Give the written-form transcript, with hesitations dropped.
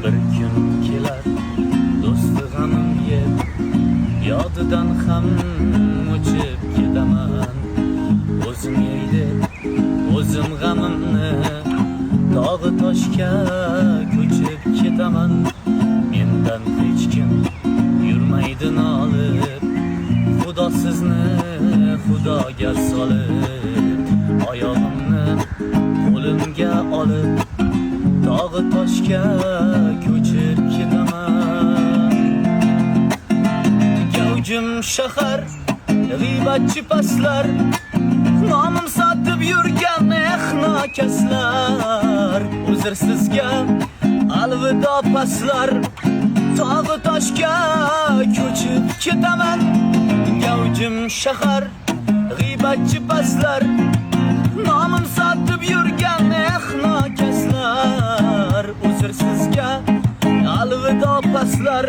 Bir kun kelar do'sti g'amim yeb, yodidan ham o'chib ketaman. O'zim yeydi o'zim g'amimni, tog'i toshga ko'chib ketaman. Mendan hech kim yurmaydi nolib, Xudo sizni Xudoga solib. Oyog'imni qo'limga olib, tog'i toshga ko'chib ketaman. Gavjum shahar, g'iybatchi paslar, nomim sotib yurgan nokaslar. Uzursizga alvido paslar, tog'i toshga ko'chib ketaman. Gavjum shahar, g'iybatchi paslar, nomim sotib yurgan nokaslar. Uzursizga alvido paslar,